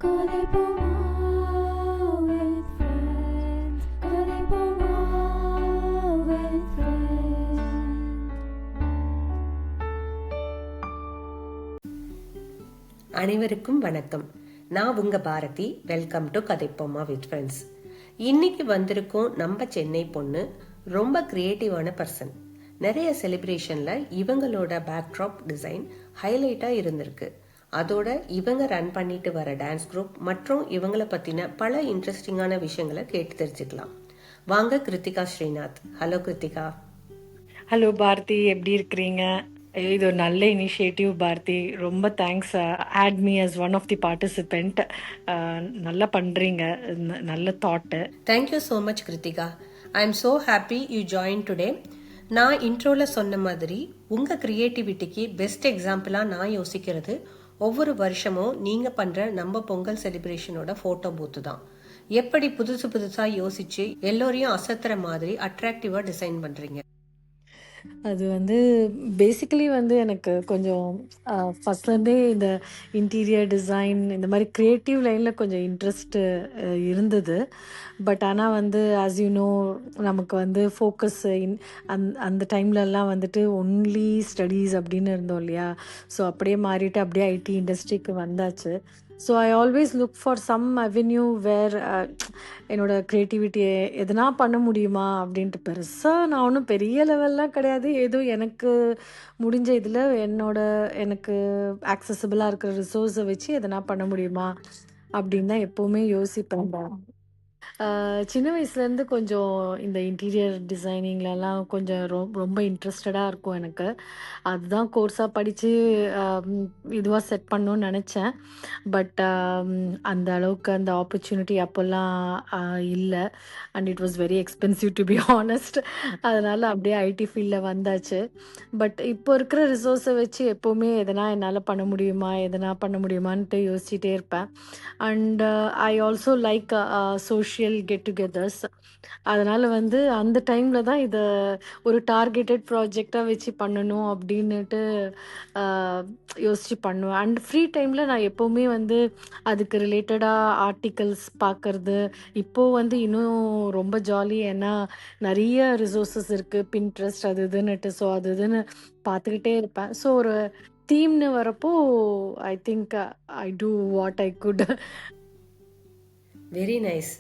Kadipoma with friends. Kadipoma with friends. அனைவருக்கும் வணக்கம். நான் உங்க பாரதி. வெல்கம் டு கதைப்போமா வித் ஃப்ரெண்ட்ஸ். இன்னைக்கு வந்திருக்கோம் நம்ம சென்னை பொண்ணு. ரொம்ப கிரியேட்டிவான பர்சன். நிறைய செலிப்ரேஷன்ல இவங்களோட பேக்ட்ராப் டிசைன் ஹைலைட்டா இருந்திருக்கு. அதோட இவங்க ரன் பண்ணிட்டு வர டான்ஸ் குரூப் மற்றும் இவங்கள பத்தின பல இன்ட்ரெஸ்டிங்கான விஷயங்களை கேட்டு தெரிஞ்சுக்கலாம். வாங்க கிருத்திகா ஸ்ரீநாத். ஹலோ கிருத்திகா. ஹலோ பாரதி, எப்படி இருக்கிறீங்க? இது ஒரு நல்ல இனிஷியேட்டிவ் பாரதி. ரொம்ப thanks. Add me as one of the participant. நல்லா பண்ணுறீங்க. நல்ல thought. Thank you so much Kiruthika. I am so happy you join today. நான் இன்ட்ரோவில் சொன்ன மாதிரி உங்கள் க்ரியேட்டிவிட்டிக்கு பெஸ்ட் எக்ஸாம்பிளாக நான் யோசிக்கிறது ஒவ்வொரு வருஷமும் நீங்கள் பண்ணுற நம்ம பொங்கல் செலிப்ரேஷனோட ஃபோட்டோ பூத்து தான். எப்படி புதுசு புதுசாக யோசிச்சு எல்லோரையும் அசத்துற மாதிரி அட்ராக்டிவாக டிசைன் பண்ணுறீங்க. அது பேசிக்கலி எனக்கு கொஞ்சம் ஃபஸ்ட்லேருந்தே இந்த இன்டீரியர் டிசைன் இந்த மாதிரி க்ரியேட்டிவ் லைனில் கொஞ்சம் இன்ட்ரெஸ்ட்டு இருந்தது. பட் ஆனால் ஆஸ் யூ நோ, நமக்கு ஃபோக்கஸ் அந்த டைம்லலாம் ஒன்லி ஸ்டடீஸ் அப்படின்னு இருந்தோம் இல்லையா? ஸோ அப்படியே மாறிட்டு அப்படியே ஐடி இண்டஸ்ட்ரிக்கு வந்தாச்சு. So I always look for some avenue where என்னோட க்ரியேட்டிவிட்டியை எதனா பண்ண முடியுமா அப்படின்ட்டு. பெருசாக நான் ஒன்றும் பெரிய லெவல்லாம் கிடையாது. ஏதோ எனக்கு முடிஞ்ச இதில் எனக்கு ஆக்சசபிளாக இருக்கிற ரிசோர்ஸை வச்சு எதனா பண்ண முடியுமா அப்படின்னு தான் எப்போவுமே யோசிப்பேன். சின்ன வயசுலேருந்து கொஞ்சம் இந்த இன்டீரியர் டிசைனிங்லலாம் கொஞ்சம் ரொம்ப இன்ட்ரெஸ்டடாக இருக்கும் எனக்கு. அதுதான் கோர்ஸாக படித்து இதுவாக செட் பண்ணணும்னு நினச்சேன். பட் அந்த அளவுக்கு அந்த ஆப்பர்ச்சுனிட்டி அப்போல்லாம் இல்லை. And it was very expensive to be honest. அதனால் அப்படியே ஐடி ஃபீல்டில் வந்தாச்சு. பட் இப்போ இருக்கிற ரிசோர்ஸை வச்சு எப்போவுமே எதனா என்னால் பண்ண முடியுமான்ட்டு யோசிச்சுட்டே இருப்பேன். And I also like social get togethers. அதனால் அந்த டைமில் தான் இதை ஒரு டார்கெட்டட் ப்ராஜெக்டாக வச்சு பண்ணணும் அப்படின்னுட்டு யோசித்து பண்ணுவேன். அண்ட் ஃப்ரீ டைமில் நான் எப்போவுமே அதுக்கு ரிலேட்டடாக ஆர்டிகல்ஸ் பார்க்கறது. இப்போது இன்னும் ரொம்ப ஜாலி. ஏன்னா நிறைய ரிசோர்ஸஸ் இருக்குது, பின்ட்ரெஸ்ட் அது இதுன்னுட்டு. ஸோ அது இதுன்னு பார்த்துக்கிட்டே இருப்பேன். ஸோ ஒரு தீம்னு வரப்போ I think I do what I could. Very nice.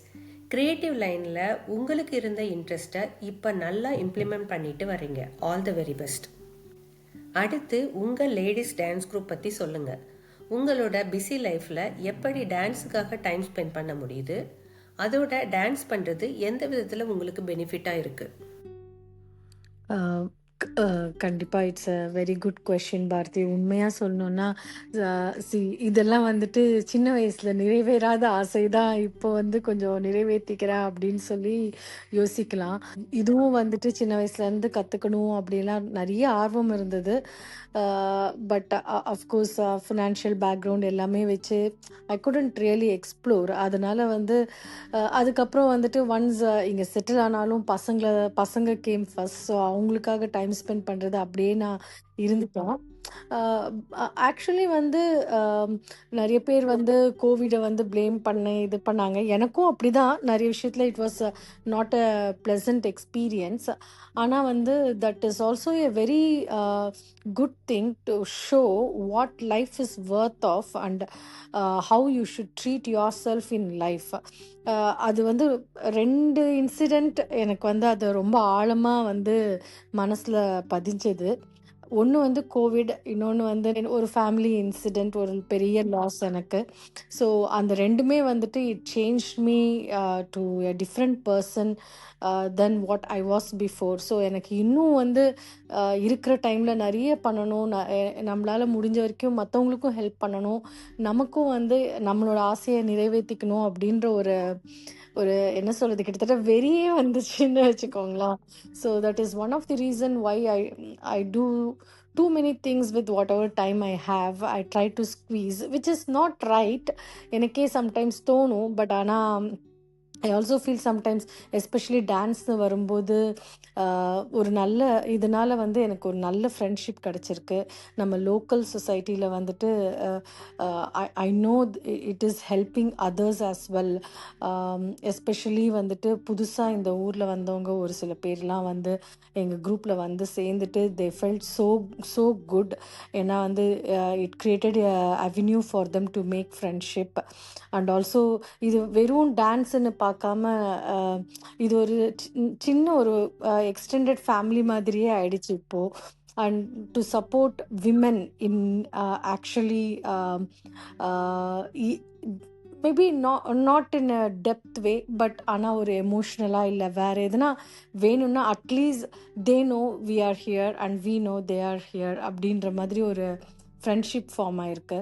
Creative லைனில் உங்களுக்கு இருந்த இன்ட்ரெஸ்ட்டை இப்போ நல்லா இம்ப்ளிமெண்ட் பண்ணிட்டு வரீங்க. All the very best. அடுத்து உங்கள் லேடிஸ் டான்ஸ் குரூப் பற்றி சொல்லுங்கள். உங்களோட பிஸி லைஃப்பில் எப்படி டான்ஸுக்காக டைம் ஸ்பெண்ட் பண்ண முடியுது? அதோட டான்ஸ் பண்ணுறது எந்த விதத்தில் உங்களுக்கு பெனிஃபிட்டாக இருக்குது? கண்டிப்பாக it's a very good question Bharathi. உண்மையாக சொல்லணுன்னா இதெல்லாம் சின்ன வயசில் நிறைவேறாத ஆசை தான் இப்போ கொஞ்சம் நிறைவேற்றிக்கிறேன் அப்படின்னு சொல்லி யோசிக்கலாம். இதுவும் சின்ன வயசுலேருந்து கற்றுக்கணும் அப்படிலாம் நிறைய ஆர்வம் இருந்தது. பட் அஃப்கோர்ஸ் ஃபினான்ஷியல் பேக்ரவுண்ட் எல்லாமே வச்சு ஐ குடன்ட் ரியலி எக்ஸ்ப்ளோர். அதனால் அதுக்கப்புறம் ஒன்ஸ் இங்கே செட்டில் ஆனாலும் பசங்க கேம் ஃபர்ஸ்ட். ஸோ அவங்களுக்காக டைம் ஸ்பெண்ட் பண்ணுறது அப்படியே நான் இருந்துட்டோம். ஆக்சுவலி நிறைய பேர் கோவிடை ப்ளேம் இது பண்ணாங்க. எனக்கும் அப்படிதான் நிறைய விஷயத்தில் it was not a pleasant experience. ஆனால் that is also a very good thing to show what life is worth of and how you should treat yourself in life. அது ரெண்டு இன்சிடெண்ட் எனக்கு அது ரொம்ப ஆழமாக மனசில் பதிஞ்சது. ஒன்று கோவிட், இன்னொன்று ஒரு ஃபேமிலி இன்சிடெண்ட், ஒரு பெரிய லாஸ் எனக்கு. ஸோ அந்த ரெண்டுமே it change me to a different person then what I was before. So எனக்கு இன்னும் இருக்கிற டைமில் நிறைய பண்ணணும். நம்மளால் முடிஞ்ச வரைக்கும் மற்றவங்களுக்கும் ஹெல்ப் பண்ணணும். நமக்கும் நம்மளோட ஆசையை நிறைவேற்றிக்கணும் அப்படின்ற ஒரு ஒரு என்ன சொல்கிறது, கிட்டத்தட்ட வெறியே வந்துச்சுன்னு வச்சுக்கோங்களேன். So that is one of the reason why I do too many things with whatever time I have. I try to squeeze, which is not right. எனக்கே சம்டைம்ஸ் தோணும். பட் ஆனால் I also feel sometimes especially டான்ஸ்னு வரும்போது ஒரு நல்ல இதனால் வந்து எனக்கு ஒரு நல்ல ஃப்ரெண்ட்ஷிப் கிடச்சிருக்கு. நம்ம லோக்கல் சொசைட்டியில் வந்துட்டு I know it is helping others as well. Especially வந்துட்டு புதுசாக இந்த ஊரில் வந்தவங்க ஒரு சில பேர்லாம் வந்து எங்கள் குரூப்பில் வந்து சேர்ந்துட்டு தே ஃபெல்ட் ஸோ குட். ஏன்னா வந்து it created avenue for them to make friendship. And also இது வெறும் டான்ஸுன்னு பார்க்காம அஹ், இது ஒரு சின்ன ஒரு எக்ஸ்டெண்டட் ஃபேமிலி மாதிரியே ஆயிடுச்சு இப்போ. And to support women in actually maybe not in a depth way, but ஆனால் ஒரு எமோஷ்னலாக இல்லை வேறு எதுனா வேணும்னா at least they know we are here and we know they are here அப்படின்ற மாதிரி ஒரு ஃப்ரெண்ட்ஷிப் ஃபார்ம் ஆயிருக்கு.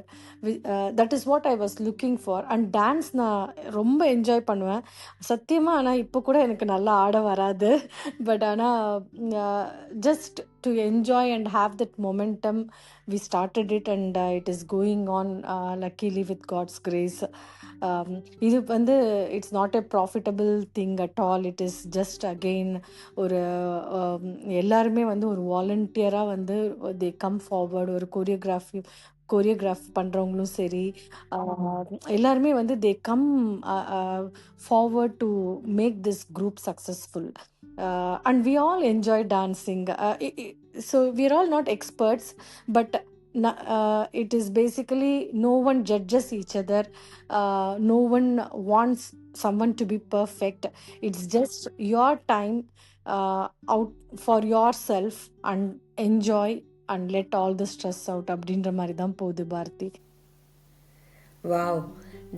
That is what I was looking for. And dance நான் ரொம்ப என்ஜாய் பண்ணுவேன் சத்தியமாக. ஆனால் இப்போ கூட எனக்கு நல்லா ஆட வராது. பட் ஆனால் just to enjoy and have that momentum we started it, and it is going on luckily with God's grace. இது வந்து it's not a profitable thing at all. It is just again ஒரு எல்லாருமே வந்து ஒரு வாலண்டியராக வந்து they come forward. ஒரு choreograph பண்ணுறவங்களும் சரி, எல்லாருமே வந்து they come forward to make this group successful. And we all enjoy dancing. So we're all not experts, but it is basically no one judges each other. No one wants someone to be perfect. It's just your time out for yourself, and enjoy and let all the stress out. அப்படின்ற மாதிரி தான் போகுது Bharathi. Wow,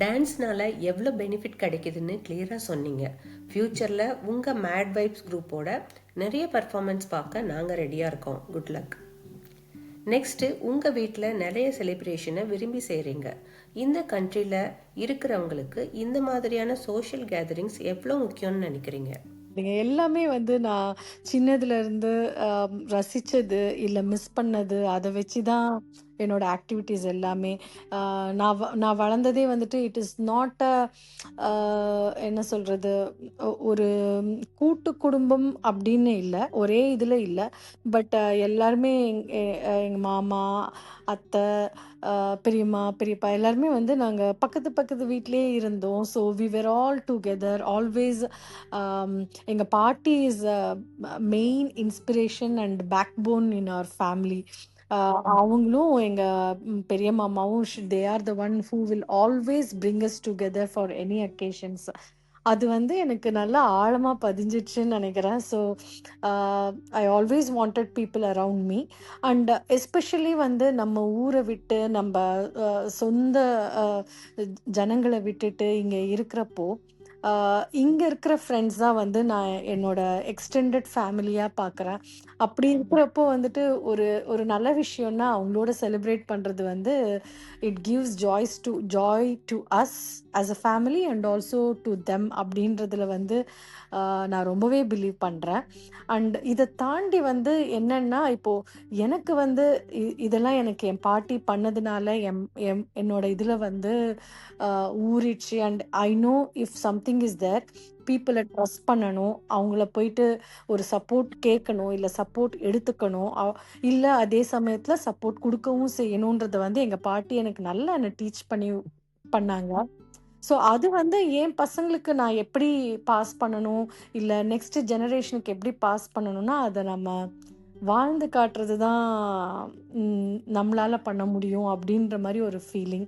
டான்ஸ்னால எவ்வளோ benefit கிடைக்குதுன்னு கிளியராக சொன்னீங்க. ஃப்யூச்சரில் உங்கள் மேட் வைப்ஸ் குரூப்போட நிறைய பர்ஃபார்மன்ஸ் பார்க்க நாங்கள் ரெடியாக இருக்கோம். Good luck. நெக்ஸ்ட்டு, உங்கள் வீட்டில் நிறைய செலிப்ரேஷனை விரும்பி செய்கிறீங்க. இந்த கண்ட்ரியில் இருக்கிறவங்களுக்கு இந்த மாதிரியான சோஷியல் கேதரிங்ஸ் எவ்வளோ முக்கியம்னு நினைக்கிறீங்க? எல்லாமே வந்து நான் சின்னதுல இருந்து ரசிச்சது இல்லை மிஸ் பண்ணது அதை வச்சு தான் என்னோட ஆக்டிவிட்டீஸ் எல்லாமே. நான் வளர்ந்ததே வந்துட்டு இட் இஸ் நாட் என்ன சொல்றது, ஒரு கூட்டு குடும்பம் அப்படின்னு இல்லை, ஒரே இதில் இல்லை. பட் எல்லாருமே எங்கள் மாமா, அத்தை, பெரியம்மா, பெரியப்பா எல்லாருமே வந்து நாங்கள் பக்கத்து பக்கத்து வீட்டிலே இருந்தோம். So we were all together always. எங்கள் பாட்டி is main inspiration and backbone in our family. அவங்களும் எங்க பெரிய மாமாவும் they are the one who will always bring us together for any occasions. அது வந்து எனக்கு நல்லா ஆழமா பதிஞ்சிடுச்சுன்னு நினைக்கிறேன். So I always wanted people around me. And especially வந்து நம்ம ஊரை விட்டு நம்ம சொந்த ஜனங்களை விட்டுட்டு இங்கே இருக்கிறப்போ இங்கே இருக்கிற ஃப்ரெண்ட்ஸ் தான் வந்து நான் என்னோட எக்ஸ்டெண்டட் ஃபேமிலியாக பார்க்குறேன். அப்படி இருக்கிறப்போ வந்துட்டு ஒரு ஒரு நல்ல விஷயம்னா அவங்களோட செலிப்ரேட் பண்ணுறது வந்து it gives Joy to us as a family and also to them அப்படின்றதுல வந்து நான் ரொம்பவே பிலீவ் பண்ணுறேன். அண்ட் இதை தாண்டி வந்து என்னன்னா, இப்போது எனக்கு வந்து இதெல்லாம் எனக்கு என் பாட்டி பண்ணதுனால என்னோட இதில் வந்து ஊறிடுச்சு. And I know if something is there, பீப்புளை ட்ரஸ்ட் பண்ணணும், அவங்கள போயிட்டு ஒரு சப்போர்ட் கேட்கணும், இல்லை சப்போர்ட் எடுத்துக்கணும், இல்லை அதே சமயத்தில் சப்போர்ட் கொடுக்கவும் செய்யணுன்றத வந்து எங்கள் பாட்டி எனக்கு நல்லா என்னை டீச் பண்ணாங்க. ஸோ அது வந்து என் பசங்களுக்கு நான் எப்படி பாஸ் பண்ணணும், இல்லை நெக்ஸ்ட் ஜெனரேஷனுக்கு எப்படி பாஸ் பண்ணணும்னா அதை நம்ம வாழ்ந்து காட்டுறது தான் நம்மளால் பண்ண முடியும் அப்படின்ற மாதிரி ஒரு ஃபீலிங்.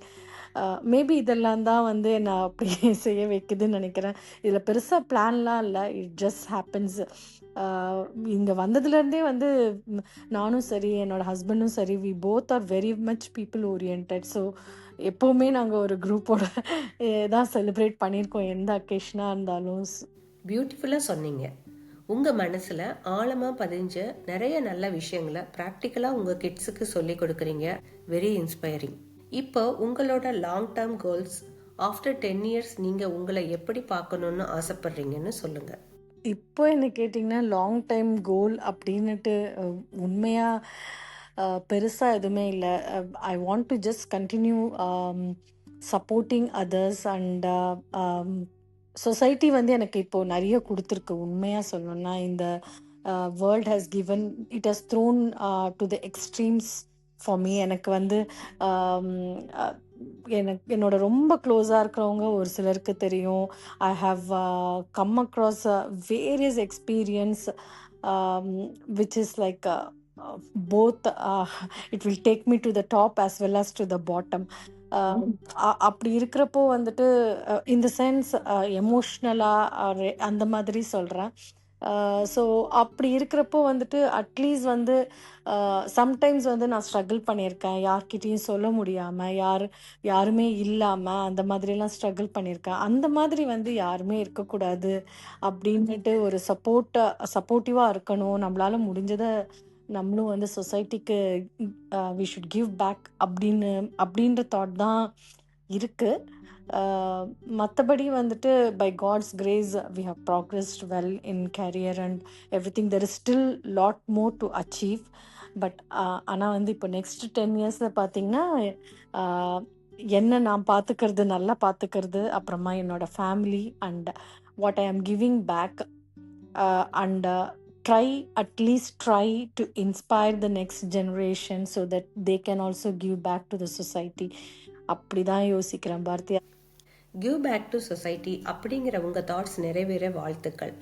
மேபி இதெல்லாம் தான் வந்து என்னை அப்படி செய்ய வைக்குதுன்னு நினைக்கிறேன். இதில் பெருசாக பிளான்லாம் இல்லை, இட் ஜஸ்ட் ஹேப்பன்ஸ். இங்கே வந்ததுலேருந்தே வந்து நானும் சரி என்னோட ஹஸ்பண்டும் சரி, we both are very much people orient. So எப்போவுமே நாங்கள் ஒரு குரூப்போட தான் செலிப்ரேட் பண்ணியிருக்கோம் எந்த அக்கேஷனாக இருந்தாலும். பியூட்டிஃபுல்லாக சொன்னீங்க. உங்கள் மனசில் ஆழமாக பதிஞ்ச நிறைய நல்ல விஷயங்களை ப்ராக்டிக்கலாக உங்கள் கிட்ஸுக்கு சொல்லி கொடுக்குறீங்க. Very inspiring. இப்போ உங்களோட long term goals after 10 years நீங்கள் உங்களை எப்படி பார்க்கணுன்னு ஆசைப்படுறீங்கன்னு சொல்லுங்கள். இப்போ என்ன கேட்டிங்கன்னா, லாங் டைம் கோல் அப்படின்னுட்டு உண்மையாக பெருசாக எதுவுமே இல்லை. I want to just continue supporting others and society வந்து எனக்கு இப்போ நிறைய கொடுத்துருக்கு. உண்மையாக சொல்லணும்னா இந்த world has given it has thrown to the extremes for me. எனக்கு வந்து ஆம், அஹ், எனக்கு என்னோட ரொம்ப க்ளோஸாக இருக்கிறவங்க ஒரு சிலருக்கு தெரியும். I have come across various experience which is like both it will take me to the top as well as to the bottom. அப்படி இருக்கிறப்போ வந்துட்டு இந்த சென்ஸ் எமோஷ்னலாக அந்த மாதிரி சொல்கிறேன். ஸோ அப்படி இருக்கிறப்போ வந்துட்டு அட்லீஸ்ட் வந்து சம்டைம்ஸ் வந்து நான் ஸ்ட்ரகிள் பண்ணியிருக்கேன். யார்கிட்டயும் சொல்ல முடியாமல், யாருமே இல்லாமல் அந்த மாதிரிலாம் பண்ணியிருக்கேன். அந்த மாதிரி வந்து யாருமே இருக்கக்கூடாது அப்படின்னுட்டு ஒரு சப்போர்ட்டிவாக இருக்கணும். நம்மளால முடிஞ்சதை நம்மளும் வந்து சொசைட்டிக்கு வி ஷுட் கிவ் பேக் அப்படின்ற தாட் தான் இருக்கு. மற்றபடி வந்துட்டு by God's grace we have progressed well in career and everything. There is still lot more to achieve. But ஆனால் வந்து இப்போ நெக்ஸ்ட் 10 இயர்ஸில் பார்த்தீங்கன்னா என்ன நான் பார்த்துக்கிறது, நல்லா பார்த்துக்கிறது, அப்புறமா என்னோட family and what I am giving back and at least try to inspire the next generation so that they can also give back to the society. அப்படிதான் யோசிக்கிறேன் Bharathi. Give back to society அப்படிங்கிற உங்கள் தாட்ஸ் நிறைவேற வாழ்த்துக்கள்.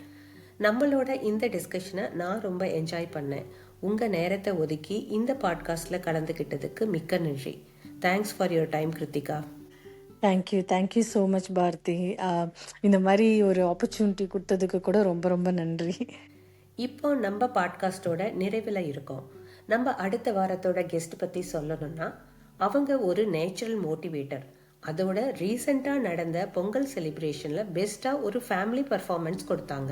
நம்மளோட இந்த டிஸ்கஷனை நான் ரொம்ப என்ஜாய் பண்ணேன். உங்கள் நேரத்தை ஒதுக்கி இந்த பாட்காஸ்டில் கலந்துக்கிட்டதுக்கு மிக்க நன்றி. Thanks for your time Kiruthika. Thank you so much Bharathi. இந்த மாதிரி ஒரு ஆப்பர்ச்சுனிட்டி கொடுத்ததுக்கு கூட ரொம்ப ரொம்ப நன்றி. இப்போ நம்ம பாட்காஸ்டோட நிறைவில் இருக்கோம். நம்ம அடுத்த வாரத்தோட கெஸ்ட் பற்றி சொல்லணும்னா அவங்க ஒரு நேச்சுரல் மோட்டிவேட்டர். அதோட ரீசெண்டாக நடந்த பொங்கல் செலிப்ரேஷனில் பெஸ்ட்டாக ஒரு ஃபேமிலி பர்ஃபார்மன்ஸ் கொடுத்தாங்க.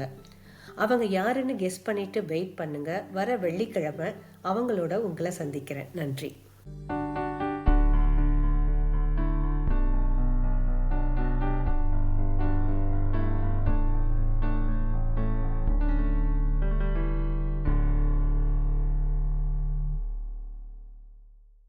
அவங்க யாருன்னு கெஸ் பண்ணிட்டு வெயிட் பண்ணுங்க. வர வெள்ளிக்கிழமை அவங்களோட உங்களை சந்திக்கிறேன். நன்றி.